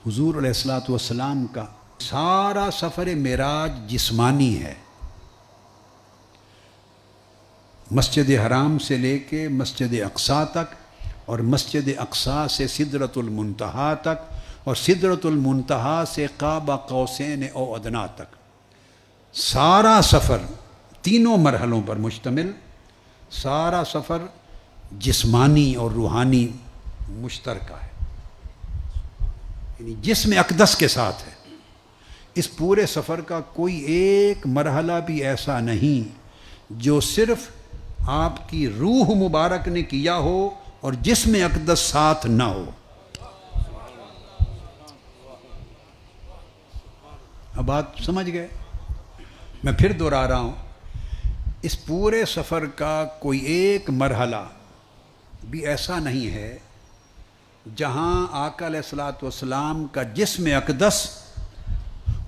حضور علیہ الصلوۃ والسلام کا سارا سفر معراج جسمانی ہے، مسجد حرام سے لے کے مسجد اقصیٰ تک، اور مسجد اقصیٰ سے سدرۃ المنتہا تک، اور سدرۃ المنتہا سے قاب قوسین او ادنیٰ تک، سارا سفر تینوں مرحلوں پر مشتمل، سارا سفر جسمانی اور روحانی مشترکہ ہے، یعنی جسم اقدس کے ساتھ ہے۔ اس پورے سفر کا کوئی ایک مرحلہ بھی ایسا نہیں جو صرف آپ کی روح مبارک نے کیا ہو اور جسم اقدس ساتھ نہ ہو۔ اب بات سمجھ گئے؟ میں پھر دوہرا رہا ہوں، اس پورے سفر کا کوئی ایک مرحلہ بھی ایسا نہیں ہے جہاں آقا علیہ الصلوۃ والسلام کا جسم اقدس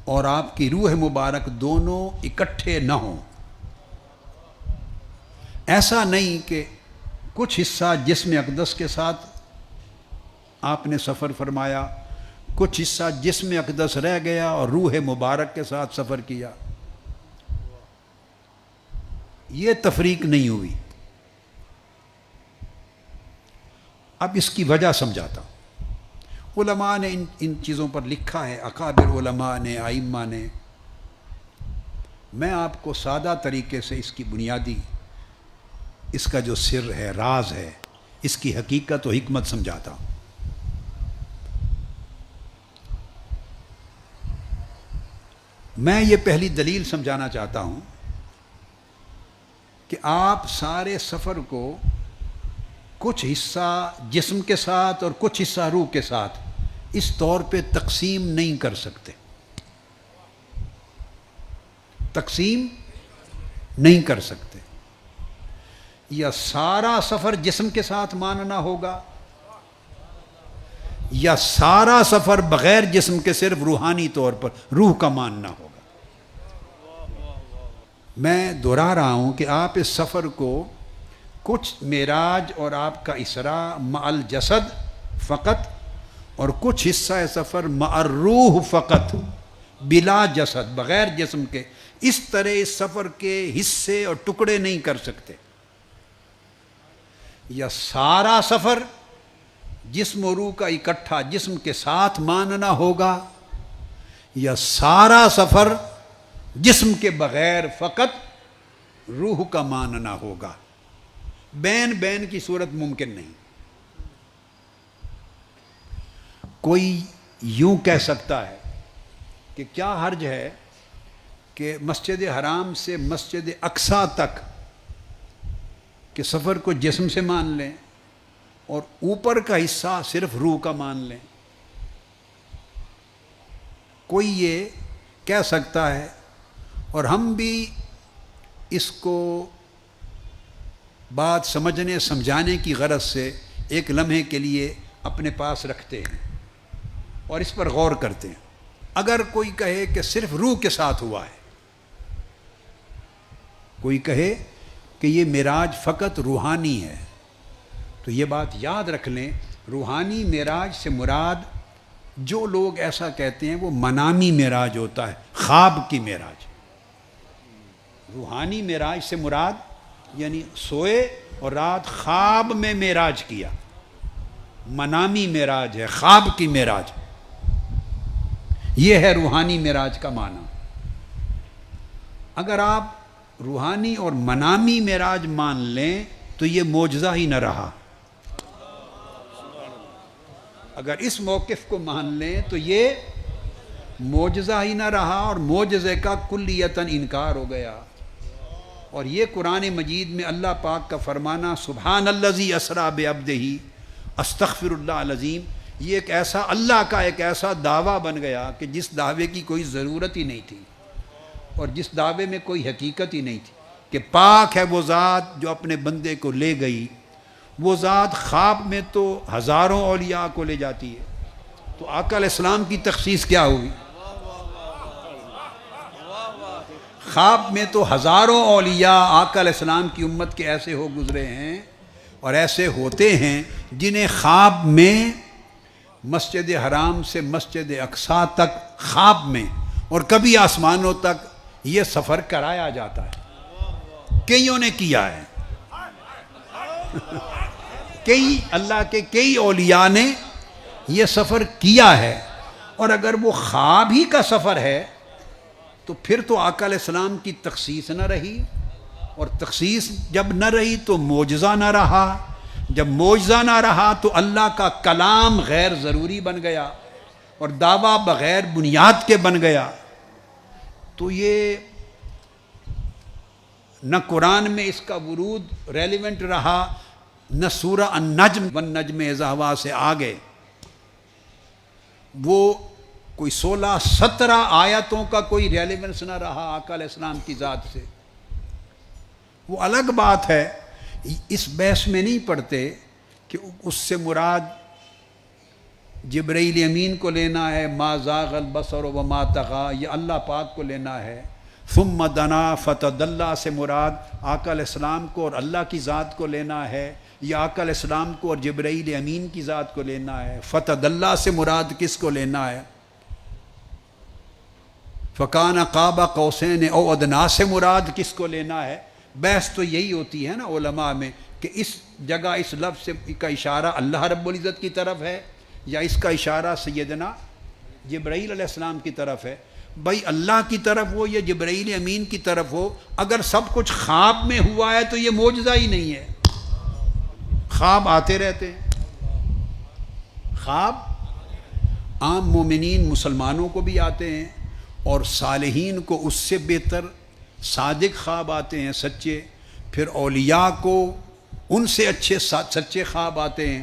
اور آپ کی روح مبارک دونوں اکٹھے نہ ہوں۔ ایسا نہیں کہ کچھ حصہ جسم اقدس کے ساتھ آپ نے سفر فرمایا، کچھ حصہ جسم اقدس رہ گیا اور روح مبارک کے ساتھ سفر کیا، یہ تفریق نہیں ہوئی۔ اب اس کی وجہ سمجھاتا ہوں۔ علماء نے ان چیزوں پر لکھا ہے، اکابر علماء نے، ائمہ نے۔ میں آپ کو سادہ طریقے سے اس کی بنیادی، اس کا جو سر ہے، راز ہے، اس کی حقیقت و حکمت سمجھاتا ہوں۔ میں یہ پہلی دلیل سمجھانا چاہتا ہوں کہ آپ سارے سفر کو کچھ حصہ جسم کے ساتھ اور کچھ حصہ روح کے ساتھ اس طور پہ تقسیم نہیں کر سکتے، تقسیم نہیں کر سکتے۔ یا سارا سفر جسم کے ساتھ ماننا ہوگا، یا سارا سفر بغیر جسم کے صرف روحانی طور پر روح کا ماننا ہوگا۔ میں دوہرا رہا ہوں کہ آپ اس سفر کو کچھ معراج اور آپ کا اسراء مع الجسد فقط، اور کچھ حصہ سفر مع الروح فقط، بلا جسد، بغیر جسم کے، اس طرح اس سفر کے حصے اور ٹکڑے نہیں کر سکتے۔ یا سارا سفر جسم و روح کا اکٹھا جسم کے ساتھ ماننا ہوگا، یا سارا سفر جسم کے بغیر فقط روح کا ماننا ہوگا۔ بین بین کی صورت ممکن نہیں۔ کوئی یوں کہہ سکتا ہے کہ کیا حرج ہے کہ مسجد حرام سے مسجد اقصیٰ تک کہ سفر کو جسم سے مان لیں اور اوپر کا حصہ صرف روح کا مان لیں۔ کوئی یہ کہہ سکتا ہے، اور ہم بھی اس کو بات سمجھنے سمجھانے کی غرض سے ایک لمحے کے لیے اپنے پاس رکھتے ہیں اور اس پر غور کرتے ہیں۔ اگر کوئی کہے کہ صرف روح کے ساتھ ہوا ہے، کوئی کہے کہ یہ معراج فقط روحانی ہے، تو یہ بات یاد رکھ لیں، روحانی معراج سے مراد، جو لوگ ایسا کہتے ہیں، وہ منامی معراج ہوتا ہے، خواب کی معراج۔ روحانی معراج سے مراد یعنی سوئے اور رات خواب میں معراج کیا، منامی معراج ہے، خواب کی معراج۔ یہ ہے روحانی معراج کا معنی۔ اگر آپ روحانی اور منامی معراج مان لیں تو یہ معجزہ ہی نہ رہا۔ اگر اس موقف کو مان لیں تو یہ معجزہ ہی نہ رہا، اور معجزے کا کلیتاً انکار ہو گیا۔ اور یہ قرآن مجید میں اللہ پاک کا فرمانا سبحان الذی اسریٰ بعبدہ استغفر اللہ العظیم، یہ ایک ایسا اللہ کا ایک ایسا دعویٰ بن گیا کہ جس دعوے کی کوئی ضرورت ہی نہیں تھی، اور جس دعوے میں کوئی حقیقت ہی نہیں تھی، کہ پاک ہے وہ ذات جو اپنے بندے کو لے گئی۔ وہ ذات خواب میں تو ہزاروں اولیاء کو لے جاتی ہے، تو آقا علیہ السلام کی تخصیص کیا ہوئی؟ خواب میں تو ہزاروں اولیاء آقا علیہ السلام کی امت کے ایسے ہو گزرے ہیں اور ایسے ہوتے ہیں جنہیں خواب میں مسجد حرام سے مسجد اقصیٰ تک خواب میں اور کبھی آسمانوں تک یہ سفر کرایا جاتا ہے، کئیوں نے کیا ہے، کئی اللہ کے کئی اولیاء نے یہ سفر کیا ہے۔ اور اگر وہ خواب ہی کا سفر ہے تو پھر تو آقا علیہ السلام کی تخصیص نہ رہی، اور تخصیص جب نہ رہی تو معجزہ نہ رہا، جب معجزہ نہ رہا تو اللہ کا کلام غیر ضروری بن گیا اور دعویٰ بغیر بنیاد کے بن گیا۔ تو یہ نہ قرآن میں اس کا ورود ریلیونٹ رہا، نہ سورہ النجم والنجم اذا ہوا سے آگے وہ کوئی 16-17 آیتوں کا کوئی ریلیونس نہ رہا آقا علیہ السلام کی ذات سے۔ وہ الگ بات ہے، اس بحث میں نہیں پڑھتے کہ اس سے مراد جبرائیل امین کو لینا ہے، ما زاغ البصر وما طغی، یہ اللہ پاک کو لینا ہے۔ ثم دنا فتدلی سے مراد آقا علیہ السلام کو اور اللہ کی ذات کو لینا ہے، یا آقا علیہ السلام کو اور جبرائیل امین کی ذات کو لینا ہے۔ فتدلی سے مراد کس کو لینا ہے؟ فکان قاب قوسین او ادنیٰ سے مراد کس کو لینا ہے؟ بحث تو یہی ہوتی ہے نا علماء میں کہ اس جگہ اس لفظ کا اشارہ اللہ رب العزت کی طرف ہے یا اس کا اشارہ سیدنا جبرائیل علیہ السلام کی طرف ہے۔ بھائی اللہ کی طرف ہو یا جبرائیل امین کی طرف ہو، اگر سب کچھ خواب میں ہوا ہے تو یہ معجزہ ہی نہیں ہے۔ خواب آتے رہتے ہیں، خواب عام مومنین مسلمانوں کو بھی آتے ہیں اور صالحین کو اس سے بہتر صادق خواب آتے ہیں، سچے، پھر اولیاء کو ان سے اچھے سچے خواب آتے ہیں،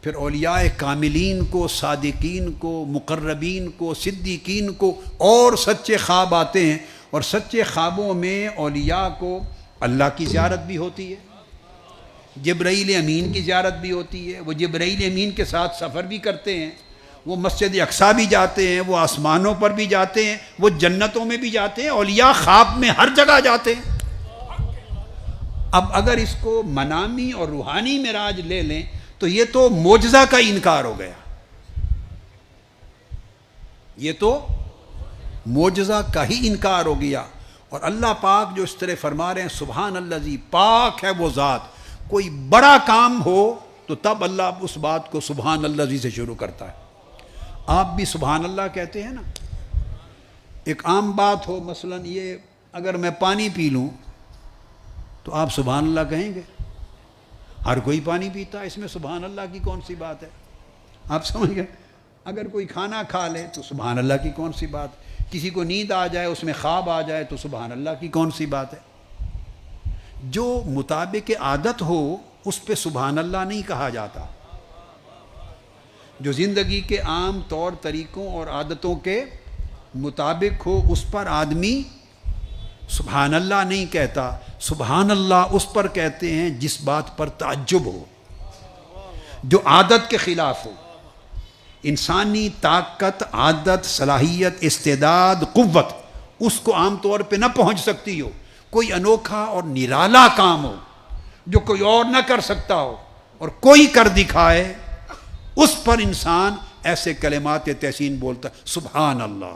پھر اولیاء کاملین کو، صادقین کو، مقربین کو، صدیقین کو اور سچے خواب آتے ہیں، اور سچے خوابوں میں اولیاء کو اللہ کی زیارت بھی ہوتی ہے، جبرائیل امین کی زیارت بھی ہوتی ہے، وہ جبرائیل امین کے ساتھ سفر بھی کرتے ہیں، وہ مسجد اقصیٰ بھی جاتے ہیں، وہ آسمانوں پر بھی جاتے ہیں، وہ جنتوں میں بھی جاتے ہیں، اولیاء خواب میں ہر جگہ جاتے ہیں۔ اب اگر اس کو منامی اور روحانی معراج لے لیں تو یہ تو معجزہ کا انکار ہو گیا، یہ تو معجزہ کا ہی انکار ہو گیا۔ اور اللہ پاک جو اس طرح فرما رہے ہیں سبحان الذی، پاک ہے وہ ذات، کوئی بڑا کام ہو تو تب اللہ اس بات کو سبحان الذی سے شروع کرتا ہے۔ آپ بھی سبحان اللہ کہتے ہیں نا، ایک عام بات ہو، مثلا یہ اگر میں پانی پی لوں تو آپ سبحان اللہ کہیں گے؟ ہر کوئی پانی پیتا ہے، اس میں سبحان اللہ کی کون سی بات ہے؟ آپ سمجھ گئے؟ اگر کوئی کھانا کھا لے تو سبحان اللہ کی کون سی بات؟ کسی کو نیند آ جائے، اس میں خواب آ جائے تو سبحان اللہ کی کون سی بات ہے؟ جو مطابق عادت ہو اس پہ سبحان اللہ نہیں کہا جاتا، جو زندگی کے عام طور طریقوں اور عادتوں کے مطابق ہو اس پر آدمی سبحان اللہ نہیں کہتا، سبحان اللہ اس پر کہتے ہیں جس بات پر تعجب ہو، جو عادت کے خلاف ہو، انسانی طاقت، عادت، صلاحیت، استعداد، قوت اس کو عام طور پہ نہ پہنچ سکتی ہو، کوئی انوکھا اور نرالا کام ہو جو کوئی اور نہ کر سکتا ہو اور کوئی کر دکھائے، اس پر انسان ایسے کلمات تحسین بولتا ہے سبحان اللہ۔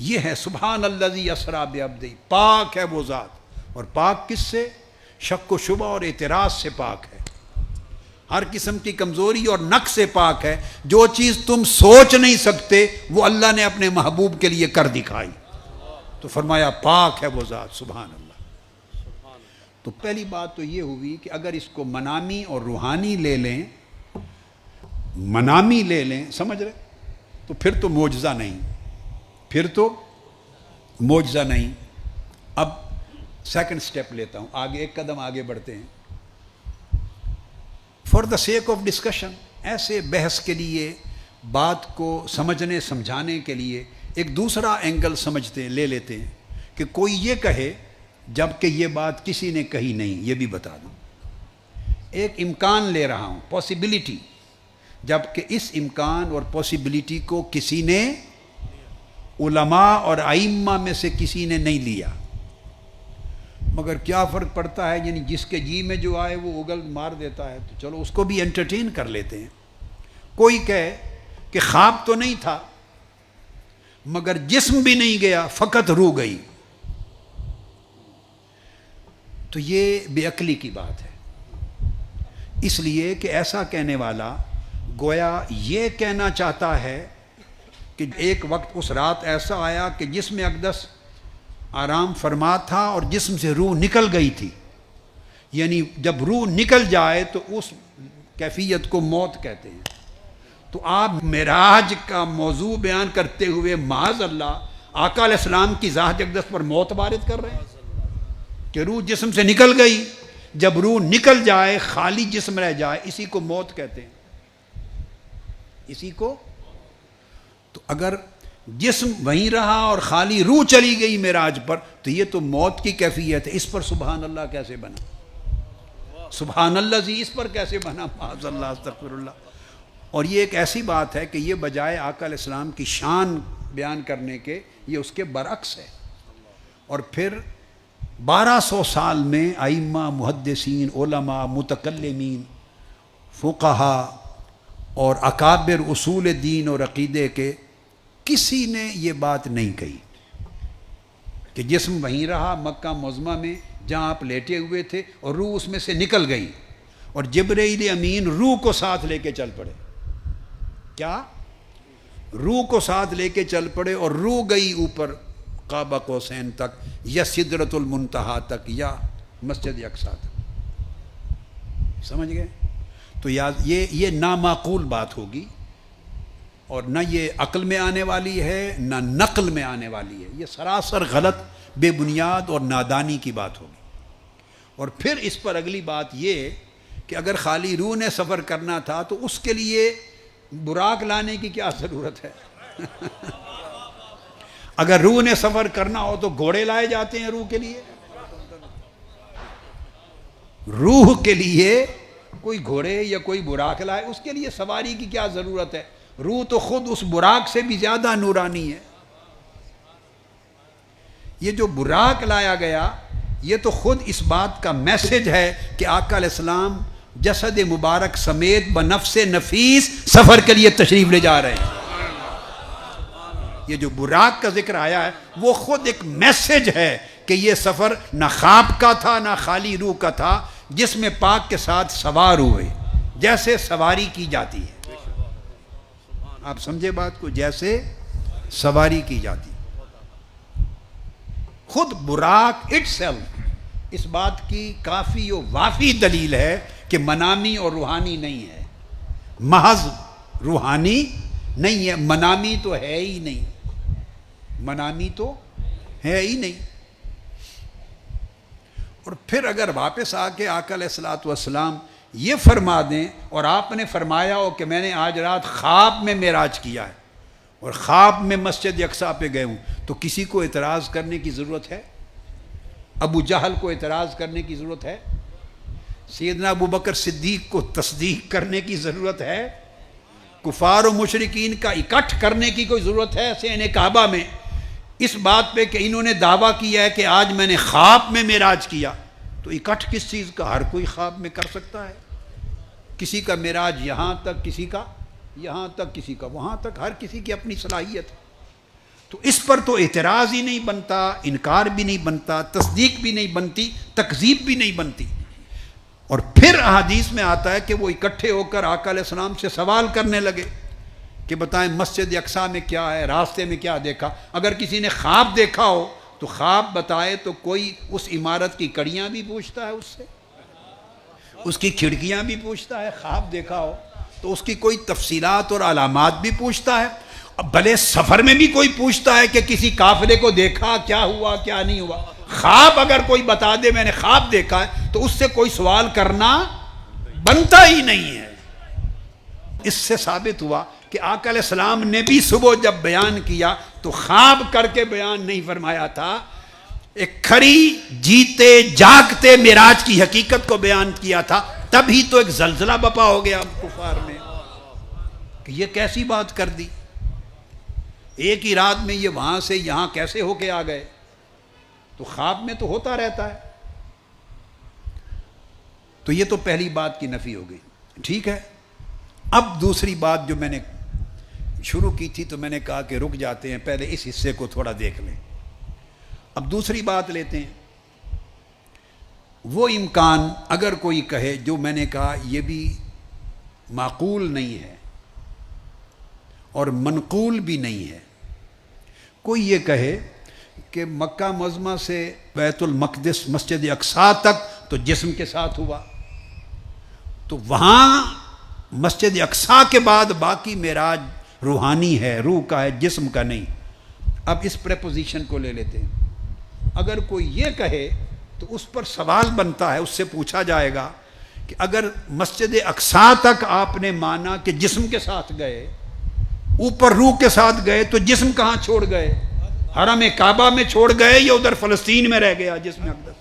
یہ ہے سبحان الذی اسریٰ بعبدہ، پاک ہے وہ ذات، اور پاک کس سے؟ شک و شبہ اور اعتراض سے پاک ہے، ہر قسم کی کمزوری اور نقص سے پاک ہے۔ جو چیز تم سوچ نہیں سکتے وہ اللہ نے اپنے محبوب کے لیے کر دکھائی، تو فرمایا پاک ہے وہ ذات، سبحان اللہ۔ تو پہلی بات تو یہ ہوئی کہ اگر اس کو منامی اور روحانی لے لیں، منامی لے لیں، سمجھ رہے، تو پھر تو معجزہ نہیں، پھر تو معجزہ نہیں۔ اب سیکنڈ سٹیپ لیتا ہوں، آگے ایک قدم آگے بڑھتے ہیں۔ For the sake of discussion, ایسے بحث کے لیے، بات کو سمجھنے سمجھانے کے لیے ایک دوسرا اینگل سمجھتے لے لیتے ہیں کہ کوئی یہ کہے جب کہ یہ بات کسی نے کہی نہیں، یہ بھی بتا دوں، ایک امکان لے رہا ہوں، پاسبلٹی، جبکہ اس امکان اور پاسبلٹی کو کسی نے علماء اور ائمہ میں سے کسی نے نہیں لیا، مگر کیا فرق پڑتا ہے، یعنی جس کے جی میں جو آئے وہ اگل مار دیتا ہے، تو چلو اس کو بھی انٹرٹین کر لیتے ہیں۔ کوئی کہے کہ خواب تو نہیں تھا مگر جسم بھی نہیں گیا، فقط روح گئی، تو یہ بے عقلی کی بات ہے۔ اس لیے کہ ایسا کہنے والا گویا یہ کہنا چاہتا ہے کہ ایک وقت اس رات ایسا آیا کہ جسم اقدس آرام فرما تھا اور جسم سے روح نکل گئی تھی، یعنی جب روح نکل جائے تو اس کیفیت کو موت کہتے ہیں۔ تو آپ معراج کا موضوع بیان کرتے ہوئے معاذ اللہ آقا علیہ السلام کی ذات اقدس پر موت وارد کر رہے ہیں کہ روح جسم سے نکل گئی۔ جب روح نکل جائے، خالی جسم رہ جائے، اسی کو موت کہتے ہیں، اسی کو۔ تو اگر جسم وہیں رہا اور خالی روح چلی گئی معراج پر تو یہ تو موت کی کیفیت ہے۔ اس پر سبحان اللہ کیسے بنا؟ سبحان اللہ جی، اس پر کیسے بنا؟ معاذ اللہ، استغفر اللہ۔ اور یہ ایک ایسی بات ہے کہ یہ بجائے آقا علیہ السلام کی شان بیان کرنے کے، یہ اس کے برعکس ہے۔ اور پھر 1200 سال میں ائمہ، محدثین، علماء، متکلمین، فقہا اور اکابر اصول دین اور عقیدے کے کسی نے یہ بات نہیں کہی کہ جسم وہیں رہا مکہ معظمہ میں جہاں آپ لیٹے ہوئے تھے اور روح اس میں سے نکل گئی اور جبرائیل امین روح کو ساتھ لے کے چل پڑے۔ کیا؟ روح کو ساتھ لے کے چل پڑے اور روح گئی اوپر قاب قوسین تک یا سدرۃ المنتہا تک یا مسجد اقصیٰ تک۔ سمجھ گئے؟ تو یہ نامعقول بات ہوگی اور نہ یہ عقل میں آنے والی ہے نہ نقل میں آنے والی ہے، یہ سراسر غلط، بے بنیاد اور نادانی کی بات ہوگی۔ اور پھر اس پر اگلی بات یہ کہ اگر خالی روح نے سفر کرنا تھا تو اس کے لیے براق لانے کی کیا ضرورت ہے؟ اگر روح نے سفر کرنا ہو تو گھوڑے لائے جاتے ہیں روح کے لیے؟ روح کے لیے کوئی گھوڑے یا کوئی براق لائے، اس کے لیے سواری کی کیا ضرورت ہے؟ روح تو خود اس براق سے بھی زیادہ نورانی ہے۔ یہ جو براق لایا گیا یہ تو خود اس بات کا میسج ہے کہ آقا علیہ السلام جسد مبارک سمیت بنفس نفیس سفر کے لیے تشریف لے جا رہے ہیں۔ یہ جو براق کا ذکر آیا ہے وہ خود ایک میسج ہے کہ یہ سفر نہ خواب کا تھا نہ خالی روح کا تھا، جس میں پاک کے ساتھ سوار ہوئے جیسے سواری کی جاتی ہے۔ آپ سمجھے بات کو؟ جیسے سواری کی جاتی۔ خود براق اٹ سیلف اس بات کی کافی و وافی دلیل ہے کہ منامی اور روحانی نہیں ہے، محض روحانی نہیں ہے، منامی تو ہے ہی نہیں، منامی تو ہے ہی نہیں۔ اور پھر اگر واپس آ کے آقا علیہ الصلوۃ والسلام یہ فرما دیں اور آپ نے فرمایا ہو کہ میں نے آج رات خواب میں معراج کیا ہے اور خواب میں مسجد اقصیٰ پہ گئے ہوں، تو کسی کو اعتراض کرنے کی ضرورت ہے؟ ابو جہل کو اعتراض کرنے کی ضرورت ہے؟ سیدنا ابو بکر صدیق کو تصدیق کرنے کی ضرورت ہے؟ کفار و مشرکین کا اکٹھ کرنے کی کوئی ضرورت ہے سین کعبہ میں اس بات پہ کہ انہوں نے دعویٰ کیا ہے کہ آج میں نے خواب میں معراج کیا؟ تو اکٹھ کس چیز کا؟ ہر کوئی خواب میں کر سکتا ہے۔ کسی کا معراج یہاں تک، کسی کا یہاں تک، کسی کا وہاں تک، ہر کسی کی اپنی صلاحیت ہے۔ تو اس پر تو اعتراض ہی نہیں بنتا، انکار بھی نہیں بنتا، تصدیق بھی نہیں بنتی، تکذیب بھی نہیں بنتی۔ اور پھر احادیث میں آتا ہے کہ وہ اکٹھے ہو کر آقا علیہ السلام سے سوال کرنے لگے کہ بتائیں مسجد اقصیٰ میں کیا ہے، راستے میں کیا دیکھا؟ اگر کسی نے خواب دیکھا ہو تو خواب بتائے تو کوئی اس عمارت کی کڑیاں بھی پوچھتا ہے اس سے، اس کی کھڑکیاں بھی پوچھتا ہے۔ خواب دیکھا ہو تو اس کی کوئی تفصیلات اور علامات بھی پوچھتا ہے۔ بھلے سفر میں بھی کوئی پوچھتا ہے کہ کسی قافلے کو دیکھا، کیا ہوا کیا نہیں ہوا۔ خواب اگر کوئی بتا دے میں نے خواب دیکھا ہے تو اس سے کوئی سوال کرنا بنتا ہی نہیں ہے۔ اس سے ثابت ہوا کہ آقا علیہ السلام نے بھی صبح جب بیان کیا تو خواب کر کے بیان نہیں فرمایا تھا، ایک کھڑی جیتے جاگتے معراج کی حقیقت کو بیان کیا تھا۔ تب ہی تو ایک زلزلہ بپا ہو گیا کفار میں کہ یہ کیسی بات کر دی، ایک ہی رات میں یہ وہاں سے یہاں کیسے ہو کے آ گئے؟ تو خواب میں تو ہوتا رہتا ہے۔ تو یہ تو پہلی بات کی نفی ہو گئی، ٹھیک ہے۔ اب دوسری بات جو میں نے شروع کی تھی تو میں نے کہا کہ رک جاتے ہیں، پہلے اس حصے کو تھوڑا دیکھ لیں. اب دوسری بات لیتے ہیں. وہ امکان اگر کوئی کہے، جو میں نے کہا یہ بھی معقول نہیں ہے اور منقول بھی نہیں ہے، کوئی یہ کہے کہ مکہ معظمہ سے بیت المقدس مسجد اقصیٰ تک تو جسم کے ساتھ ہوا، تو وہاں مسجد اقصیٰ کے بعد باقی معراج روحانی ہے، روح کا ہے، جسم کا نہیں. اب اس پریپوزیشن کو لے لیتے ہیں. اگر کوئی یہ کہے تو اس پر سوال بنتا ہے، اس سے پوچھا جائے گا کہ اگر مسجد اقصیٰ تک آپ نے مانا کہ جسم کے ساتھ گئے، اوپر روح کے ساتھ گئے، تو جسم کہاں چھوڑ گئے؟ حرم کعبہ میں چھوڑ گئے یا ادھر فلسطین میں رہ گیا جسم اقدس؟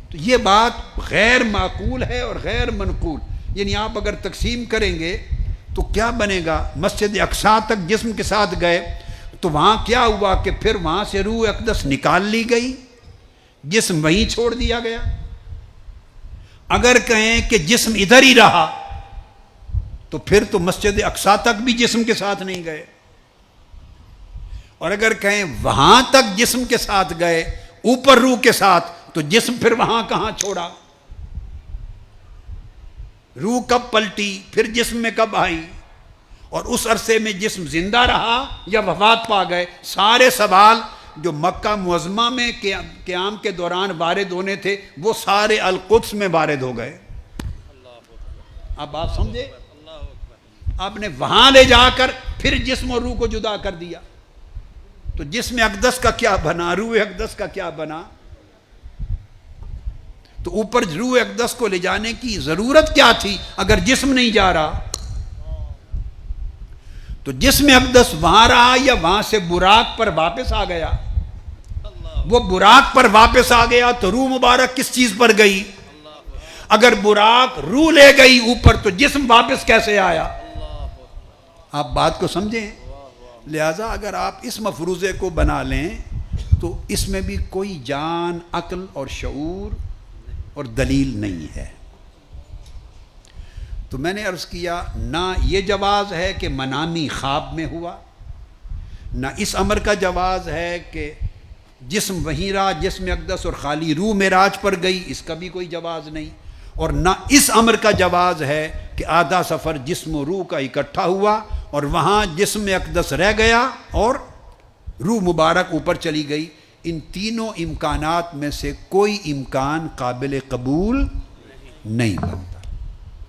تو یہ بات غیر معقول ہے اور غیر منقول. یعنی آپ اگر تقسیم کریں گے تو کیا بنے گا؟ مسجد اقصیٰ تک جسم کے ساتھ گئے تو وہاں کیا ہوا کہ پھر وہاں سے روح اقدس نکال لی گئی، جسم وہیں چھوڑ دیا گیا. اگر کہیں کہ جسم ادھر ہی رہا تو پھر تو مسجد اقصیٰ تک بھی جسم کے ساتھ نہیں گئے. اور اگر کہیں وہاں تک جسم کے ساتھ گئے اوپر روح کے ساتھ، تو جسم پھر وہاں کہاں چھوڑا؟ روح کب پلٹی، پھر جسم میں کب آئی، اور اس عرصے میں جسم زندہ رہا یا وفات پا گئے؟ سارے سوال جو مکہ معظمہ میں قیام کے دوران وارد ہونے تھے وہ سارے القدس میں وارد ہو گئے. اب بات سمجھے؟ آپ نے وہاں لے جا کر پھر جسم اور روح کو جدا کر دیا، تو جسم اقدس کا کیا بنا، روح اقدس کا کیا بنا؟ تو اوپر روح اقدس کو لے جانے کی ضرورت کیا تھی اگر جسم نہیں جا رہا؟ تو جسم اقدس وہاں رہا یا وہاں سے براق پر واپس آ گیا؟ وہ براق پر واپس آ گیا تو روح مبارک کس چیز پر گئی؟ اگر براق روح لے گئی اوپر تو جسم واپس کیسے آیا؟ آپ بات کو سمجھیں. لہذا اگر آپ اس مفروضے کو بنا لیں تو اس میں بھی کوئی جان، عقل اور شعور اور دلیل نہیں ہے. تو میں نے عرض کیا نہ یہ جواز ہے کہ منامی خواب میں ہوا، نہ اس امر کا جواز ہے کہ جسم وہیں رہا، جسم اقدس اور خالی روح معراج پر گئی، اس کا بھی کوئی جواز نہیں. اور نہ اس امر کا جواز ہے کہ آدھا سفر جسم و روح کا اکٹھا ہوا اور وہاں جسم اقدس رہ گیا اور روح مبارک اوپر چلی گئی. ان تینوں امکانات میں سے کوئی امکان قابل قبول نہیں بنتا.